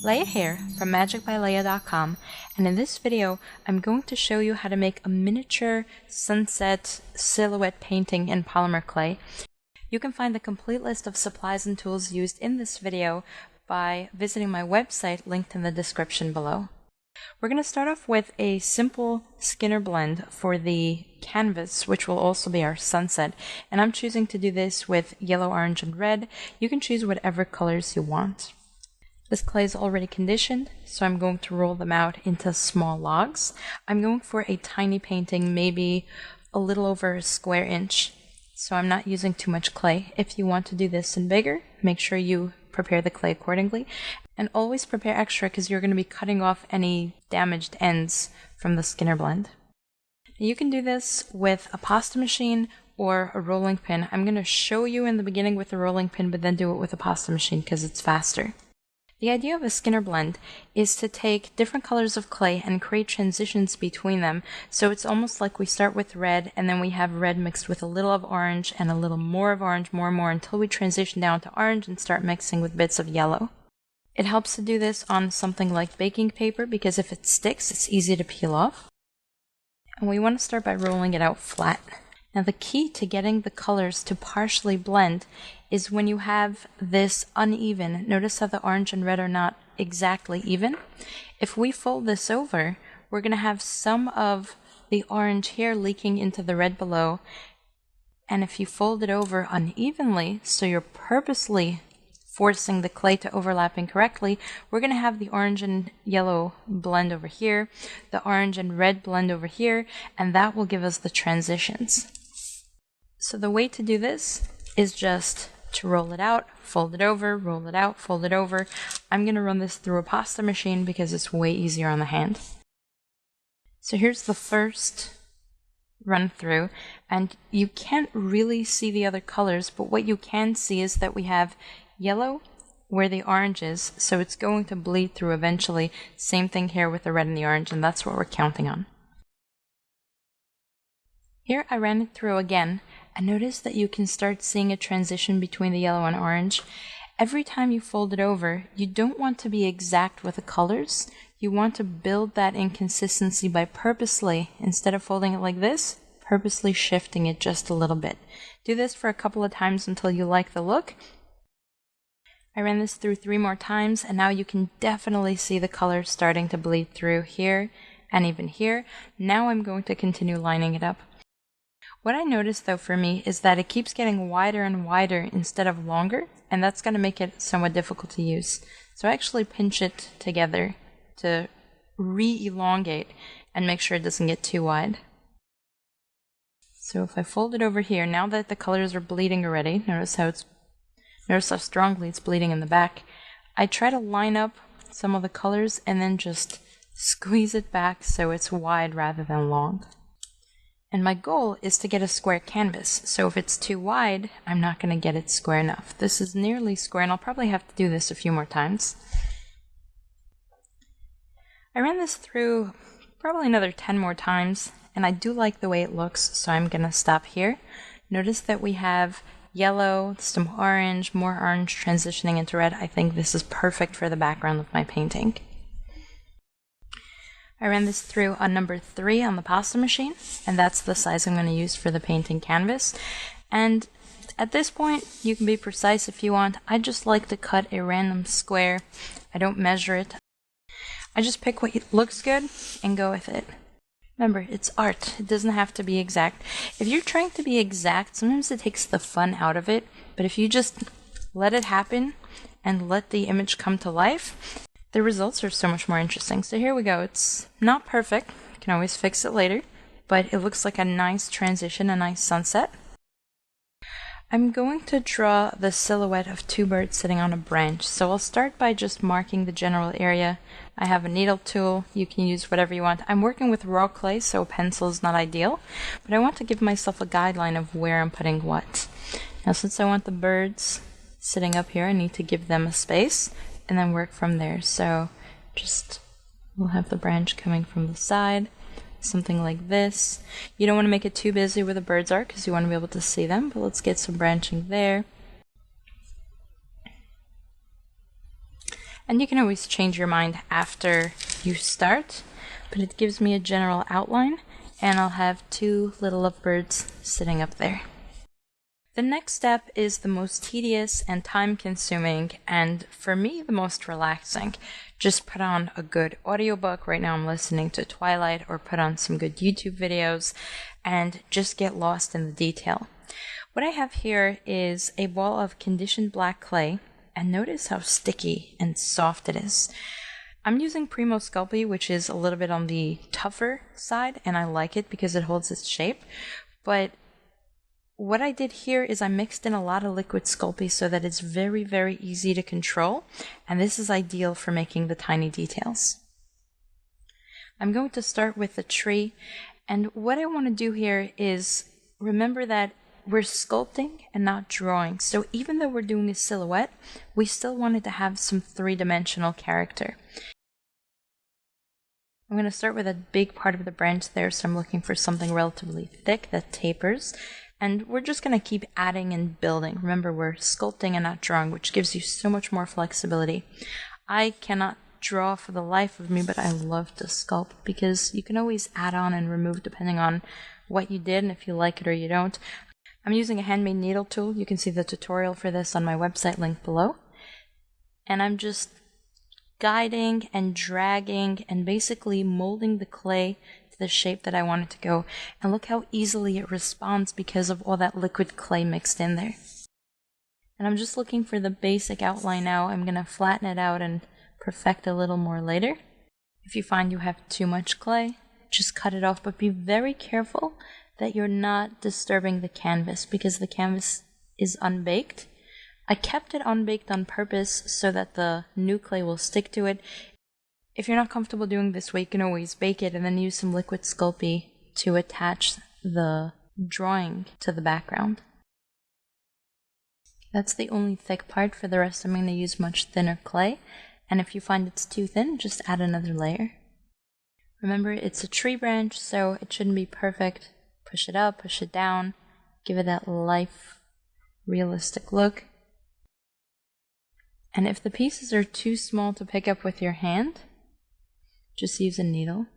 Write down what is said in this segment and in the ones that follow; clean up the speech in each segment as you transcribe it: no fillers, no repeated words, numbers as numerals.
Leah here from MagicByLeah.com, and in this video I'm going to show you how to make a miniature sunset silhouette painting in polymer clay. You can find the complete list of supplies and tools used in this video by visiting my website linked in the description below. We're going to start off with a simple Skinner blend for the canvas, which will also be our sunset, and I'm choosing to do this with yellow, orange, and red. You can choose whatever colors you want. This clay is already conditioned, so I'm going to roll them out into small logs. I'm going for a tiny painting, maybe a little over a square inch, so I'm not using too much clay. If you want to do this in bigger, make sure you prepare the clay accordingly, and always prepare extra because you're going to be cutting off any damaged ends from the Skinner blend. You can do this with a pasta machine or a rolling pin. I'm going to show you in the beginning with the rolling pin, but then do it with a pasta machine because it's faster. The idea of a Skinner blend is to take different colors of clay and create transitions between them, so it's almost like we start with red and then we have red mixed with a little of orange and a little more of orange, more and more, until we transition down to orange and start mixing with bits of yellow. It helps to do this on something like baking paper because if it sticks, it's easy to peel off. And we want to start by rolling it out flat. Now the key to getting the colors to partially blend is when you have this uneven. Notice how the orange and red are not exactly even. If we fold this over, we're going to have some of the orange here leaking into the red below. And if you fold it over unevenly, so you're purposely forcing the clay to overlap incorrectly, we're going to have the orange and yellow blend over here, the orange and red blend over here, and that will give us the transitions. So the way to do this is just to roll it out, fold it over, roll it out, fold it over. I'm going to run this through a pasta machine because it's way easier on the hand. So here's the first run through, and you can't really see the other colors, but what you can see is that we have yellow where the orange is, so it's going to bleed through eventually. Same thing here with the red and the orange, and that's what we're counting on. Here I ran it through again, and notice that you can start seeing a transition between the yellow and orange. Every time you fold it over, you don't want to be exact with the colors. You want to build that inconsistency by purposely, instead of folding it like this, purposely shifting it just a little bit. Do this for a couple of times until you like the look. I ran this through 3 more times, and now you can definitely see the colors starting to bleed through here and even here. Now I'm going to continue lining it up. What I noticed though for me is that it keeps getting wider and wider instead of longer, and that's going to make it somewhat difficult to use. So I actually pinch it together to re-elongate and make sure it doesn't get too wide. So if I fold it over here, now that the colors are bleeding already, notice how strongly it's bleeding in the back. I try to line up some of the colors and then just squeeze it back so it's wide rather than long. And my goal is to get a square canvas, so if it's too wide, I'm not going to get it square enough. This is nearly square, and I'll probably have to do this a few more times. I ran this through probably another 10 more times, and I do like the way it looks, so I'm going to stop here. Notice that we have yellow, some orange, more orange transitioning into red. I think this is perfect for the background of my painting. I ran this through on number 3 on the pasta machine, and that's the size I'm going to use for the painting canvas. And at this point, you can be precise if you want. I just like to cut a random square. I don't measure it. I just pick what looks good and go with it. Remember, it's art. It doesn't have to be exact. If you're trying to be exact, sometimes it takes the fun out of it, but if you just let it happen and let the image come to life, the results are so much more interesting. So here we go. It's not perfect. You can always fix it later, but it looks like a nice transition, a nice sunset. I'm going to draw the silhouette of 2 birds sitting on a branch. So I'll start by just marking the general area. I have a needle tool. You can use whatever you want. I'm working with raw clay, so a pencil is not ideal, but I want to give myself a guideline of where I'm putting what. Now since I want the birds sitting up here, I need to give them a space and then work from there. So we'll have the branch coming from the side, something like this. You don't want to make it too busy where the birds are because you want to be able to see them, but let's get some branching there. And you can always change your mind after you start, but it gives me a general outline, and I'll have two little lovebirds sitting up there. The next step is the most tedious and time-consuming, and for me, the most relaxing. Just put on a good audiobook. Right now I'm listening to Twilight, or put on some good YouTube videos, and just get lost in the detail. What I have here is a ball of conditioned black clay, and notice how sticky and soft it is. I'm using Primo Sculpting, which is a little bit on the tougher side, and I like it because it holds its shape, but what I did here is I mixed in a lot of liquid Sculpting so that it's very, very easy to control, and this is ideal for making the tiny details. I'm going to start with the tree, and what I want to do here is remember that we're sculpting and not drawing, so even though we're doing a silhouette, we still wanted to have some three-dimensional character. I'm going to start with a big part of the branch there, so I'm looking for something relatively thick that tapers. And we're just going to keep adding and building. Remember, we're sculpting and not drawing, which gives you so much more flexibility. I cannot draw for the life of me, but I love to sculpt because you can always add on and remove depending on what you did and if you like it or you don't. I'm using a handmade needle tool. You can see the tutorial for this on my website linked below. And I'm just guiding and dragging and basically molding the clay to the shape that I want it to go, and look how easily it responds because of all that liquid clay mixed in there. And I'm just looking for the basic outline now. I'm going to flatten it out and perfect a little more later. If you find you have too much clay, just cut it off, but be very careful that you're not disturbing the canvas because the canvas is unbaked. I kept it unbaked on purpose so that the new clay will stick to it. If you're not comfortable doing this way, you can always bake it and then use some liquid Sculpting to attach the drawing to the background. That's the only thick part. For the rest, I'm going to use much thinner clay. And if you find it's too thin, just add another layer. Remember, it's a tree branch, so it shouldn't be perfect. Push it up, push it down, give it that life, realistic look. And if the pieces are too small to pick up with your hand, just use a needle,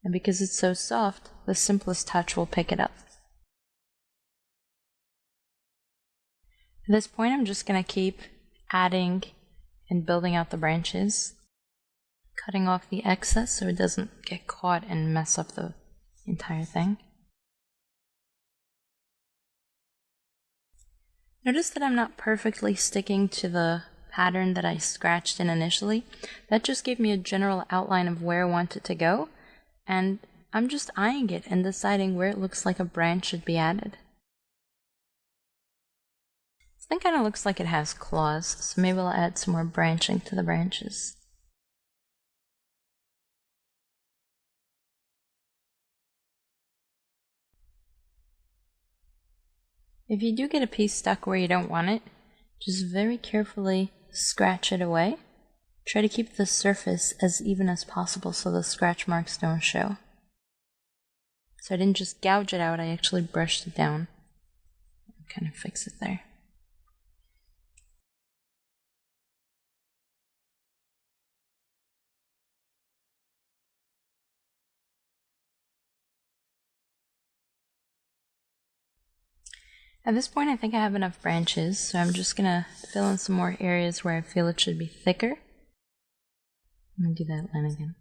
and because it's so soft, the simplest touch will pick it up. At this point, I'm just going to keep adding and building out the branches, cutting off the excess so it doesn't get caught and mess up the entire thing. Notice that I'm not perfectly sticking to the pattern that I scratched in initially. That just gave me a general outline of where I want it to go, and I'm just eyeing it and deciding where it looks like a branch should be added. This thing kind of looks like it has claws, so maybe I'll add some more branching to the branches. If you do get a piece stuck where you don't want it, just very carefully scratch it away. Try to keep the surface as even as possible so the scratch marks don't show. So I didn't just gouge it out, I actually brushed it down and kind of fix it there. At this point, I think I have enough branches, so I'm just going to fill in some more areas where I feel it should be thicker. I'm going to do that line again.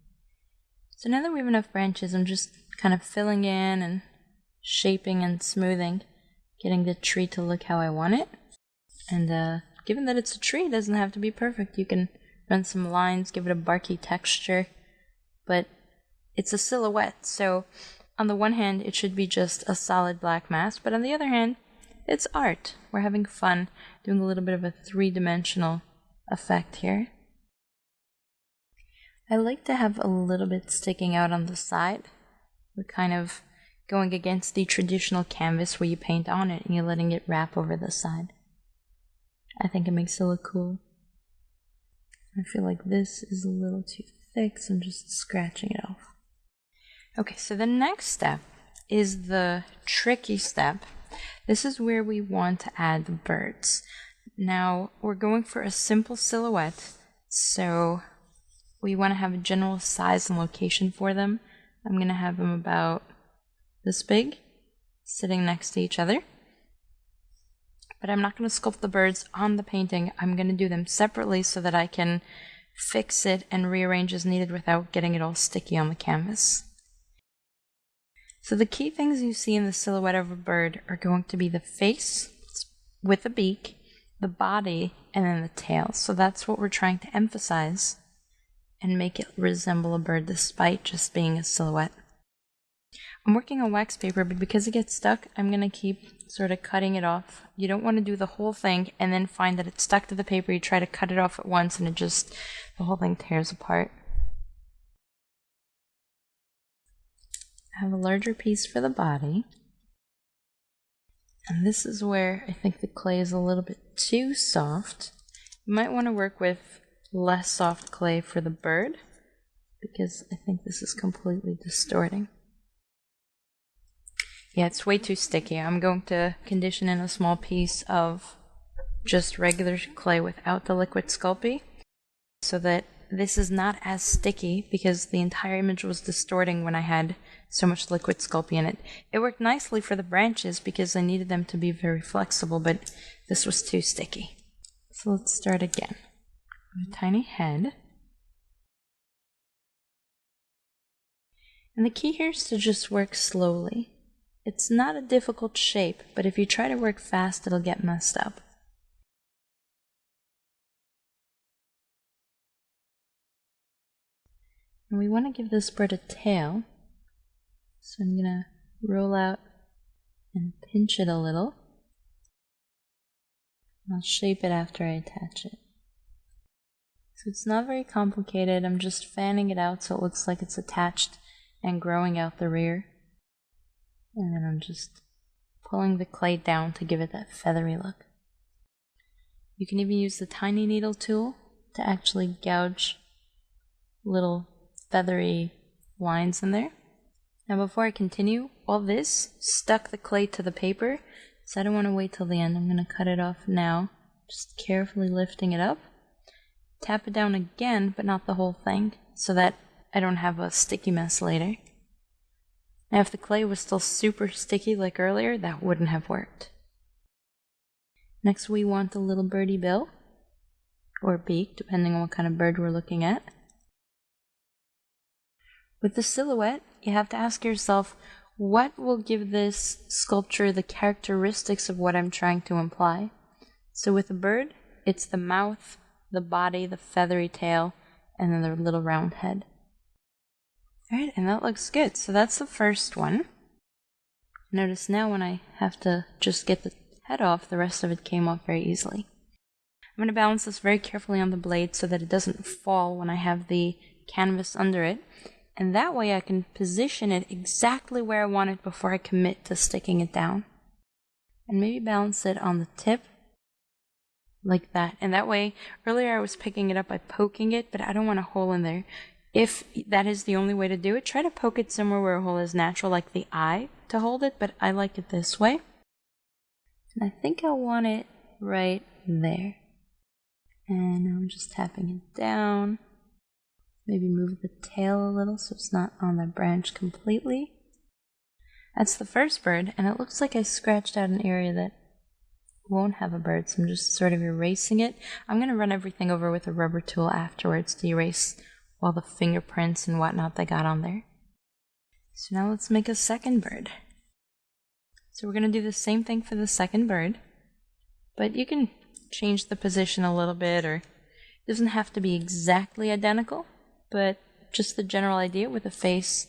So now that we have enough branches, I'm just kind of filling in and shaping and smoothing, getting the tree to look how I want it. And given that it's a tree, it doesn't have to be perfect. You can run some lines, give it a barky texture, but it's a silhouette, so on the one hand, it should be just a solid black mass, but on the other hand, it's art. We're having fun doing a little bit of a three-dimensional effect here. I like to have a little bit sticking out on the side. We're kind of going against the traditional canvas where you paint on it and you're letting it wrap over the side. I think it makes it look cool. I feel like this is a little too thick, so I'm just scratching it off. Okay, so the next step is the tricky step. This is where we want to add the birds. Now, we're going for a simple silhouette, So we want to have a general size and location for them. I'm going to have them about this big, sitting next to each other. But I'm not going to sculpt the birds on the painting. I'm going to do them separately so that I can fix it and rearrange as needed without getting it all sticky on the canvas. So the key things you see in the silhouette of a bird are going to be the face with a beak, the body, and then the tail. So that's what we're trying to emphasize and make it resemble a bird despite just being a silhouette. I'm working on wax paper, but because it gets stuck, I'm going to keep sort of cutting it off. You don't want to do the whole thing and then find that it's stuck to the paper. You try to cut it off at once and the whole thing tears apart. I have a larger piece for the body. And this is where I think the clay is a little bit too soft. You might want to work with less soft clay for the bird, because I think this is completely distorting. Yeah, it's way too sticky. I'm going to condition in a small piece of just regular clay without the liquid Sculpey so that this is not as sticky, because the entire image was distorting when I had so much liquid Sculpey in it. It worked nicely for the branches because I needed them to be very flexible, but this was too sticky. So let's start again. A tiny head. And the key here is to just work slowly. It's not a difficult shape, but if you try to work fast, it'll get messed up. And we want to give this bird a tail. So I'm going to roll out and pinch it a little. And I'll shape it after I attach it. So it's not very complicated. I'm just fanning it out so it looks like it's attached and growing out the rear. And then I'm just pulling the clay down to give it that feathery look. You can even use the tiny needle tool to actually gouge little feathery lines in there. Now before I continue, all this stuck the clay to the paper, so I don't want to wait till the end. I'm going to cut it off now, just carefully lifting it up. Tap it down again, but not the whole thing, so that I don't have a sticky mess later. Now if the clay was still super sticky like earlier, that wouldn't have worked. Next we want the little birdie bill, or beak, depending on what kind of bird we're looking at. With the silhouette, you have to ask yourself, what will give this sculpture the characteristics of what I'm trying to imply? So with a bird, it's the mouth, the body, the feathery tail, and then the little round head. Alright, and that looks good. So that's the first one. Notice now when I have to just get the head off, the rest of it came off very easily. I'm going to balance this very carefully on the blade so that it doesn't fall when I have the canvas under it. And that way I can position it exactly where I want it before I commit to sticking it down. And maybe balance it on the tip, like that. And that way, earlier I was picking it up by poking it, but I don't want a hole in there. If that is the only way to do it, try to poke it somewhere where a hole is natural, like the eye, to hold it, but I like it this way. And I think I want it right there. And I'm just tapping it down. Maybe move the tail a little so it's not on the branch completely. That's the first bird, and it looks like I scratched out an area that won't have a bird, so I'm just sort of erasing it. I'm going to run everything over with a rubber tool afterwards to erase all the fingerprints and whatnot that got on there. So now let's make a second bird. So we're going to do the same thing for the second bird, but you can change the position a little bit, or it doesn't have to be exactly identical, but just the general idea with the face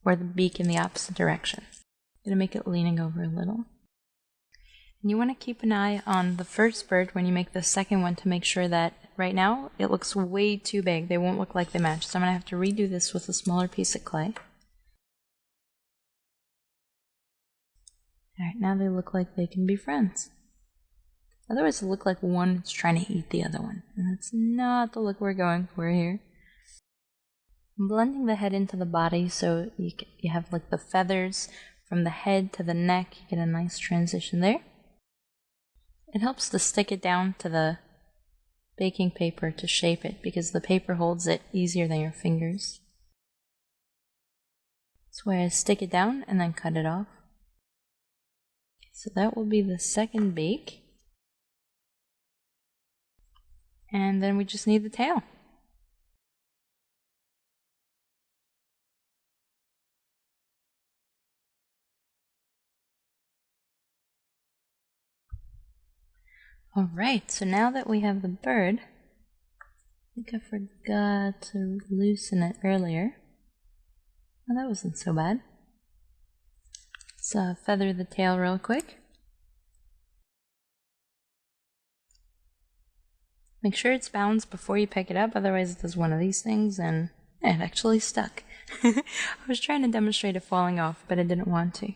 or the beak in the opposite direction. I'm going to make it leaning over a little. And you want to keep an eye on the first bird when you make the second one to make sure that right now it looks way too big. They won't look like they match. So I'm going to have to redo this with a smaller piece of clay. Alright, now they look like they can be friends. Otherwise it look like one is trying to eat the other one. And that's not the look we're going for here. I'm blending the head into the body so you have like the feathers from the head to the neck. You get a nice transition there. It helps to stick it down to the baking paper to shape it because the paper holds it easier than your fingers. That's why I stick it down and then cut it off. So that will be the second bake. And then we just need the tail. Alright, so now that we have the bird, I think I forgot to loosen it earlier. Oh, that wasn't so bad. Let's feather the tail real quick. Make sure it's balanced before you pick it up, otherwise it does one of these things and it actually stuck. I was trying to demonstrate it falling off, but I didn't want to.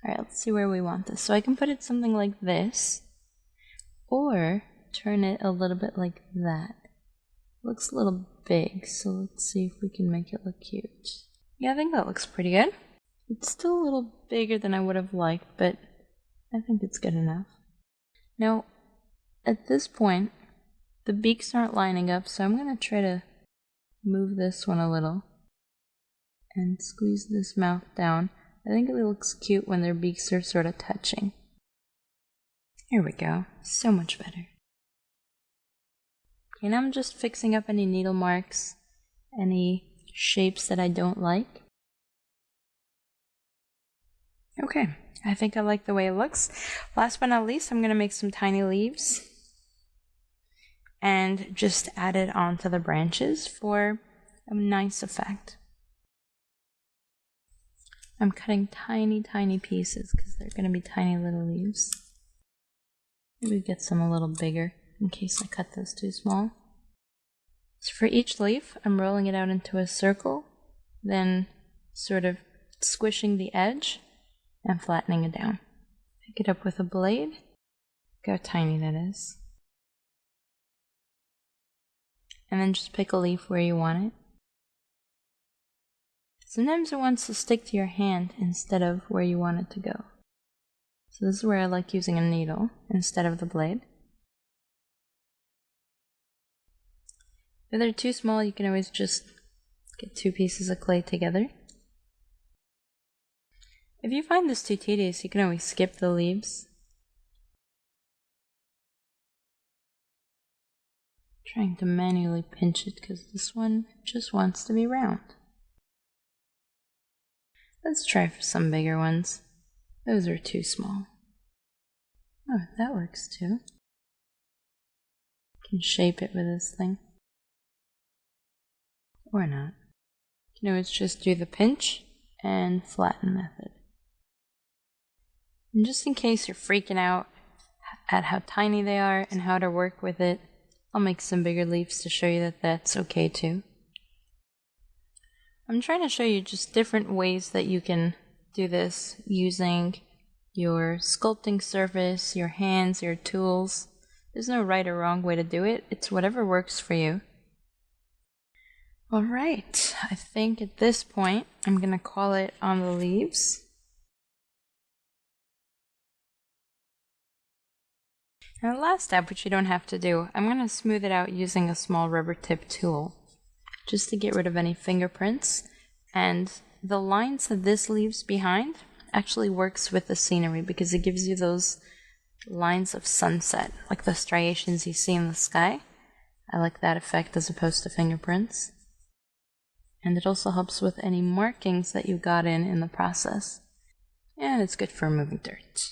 Alright, let's see where we want this. So I can put it something like this, or turn it a little bit like that. Looks a little big, so let's see if we can make it look cute. Yeah, I think that looks pretty good. It's still a little bigger than I would have liked, but I think it's good enough. Now, at this point, the beaks aren't lining up, so I'm going to try to move this one a little and squeeze this mouth down. I think it looks cute when their beaks are sort of touching. Here we go. So much better. Okay, now I'm just fixing up any needle marks, any shapes that I don't like. Okay, I think I like the way it looks. Last but not least, I'm going to make some tiny leaves and just add it onto the branches for a nice effect. I'm cutting tiny pieces because they're going to be tiny little leaves. Maybe get some a little bigger in case I cut those too small. So for each leaf, I'm rolling it out into a circle, then sort of squishing the edge and flattening it down. Pick it up with a blade. Look how tiny that is. And then just pick a leaf where you want it. Sometimes it wants to stick to your hand instead of where you want it to go. So this is where I like using a needle instead of the blade. If they're too small, you can always just get 2 pieces of clay together. If you find this too tedious, you can always skip the leaves. I'm trying to manually pinch it because this one just wants to be round. Let's try for some bigger ones. Those are too small. Oh, that works too. Can shape it with this thing. Or not. You can always just do the pinch and flatten method. And just in case you're freaking out at how tiny they are and how to work with it, I'll make some bigger leaves to show you that that's okay too. I'm trying to show you just different ways that you can do this using your sculpting surface, your hands, your tools. There's no right or wrong way to do it. It's whatever works for you. Alright, I think at this point I'm going to call it on the leaves. And the last step, which you don't have to do, I'm going to smooth it out using a small rubber tip tool, just to get rid of any fingerprints. And the lines that this leaves behind actually works with the scenery because it gives you those lines of sunset, like the striations you see in the sky. I like that effect as opposed to fingerprints. And it also helps with any markings that you got in the process. And it's good for removing dirt.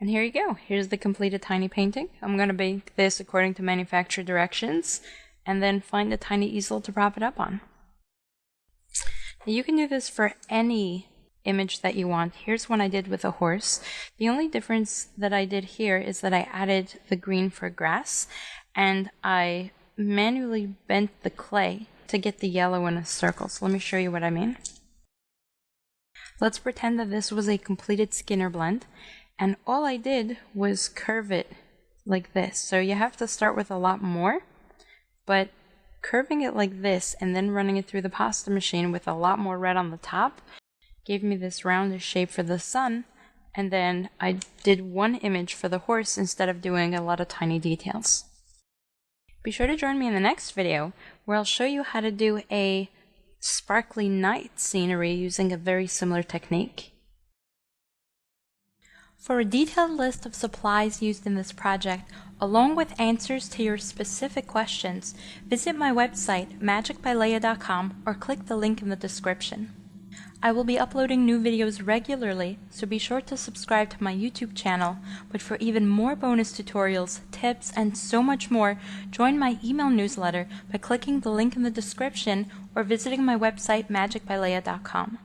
And here you go. Here's the completed tiny painting. I'm going to bake this according to manufacturer directions and then find a tiny easel to prop it up on. Now you can do this for any image that you want. Here's one I did with a horse. The only difference that I did here is that I added the green for grass and I manually bent the clay to get the yellow in a circle. So let me show you what I mean. Let's pretend that this was a completed Skinner blend, and all I did was curve it like this. So you have to start with a lot more, but curving it like this and then running it through the pasta machine with a lot more red on the top gave me this rounded shape for the sun, and then I did one image for the horse instead of doing a lot of tiny details. Be sure to join me in the next video where I'll show you how to do a sparkly night scenery using a very similar technique. For a detailed list of supplies used in this project, along with answers to your specific questions, visit my website MagicByLeah.com or click the link in the description. I will be uploading new videos regularly, so be sure to subscribe to my YouTube channel, but for even more bonus tutorials, tips, and so much more, join my email newsletter by clicking the link in the description or visiting my website MagicByLeah.com.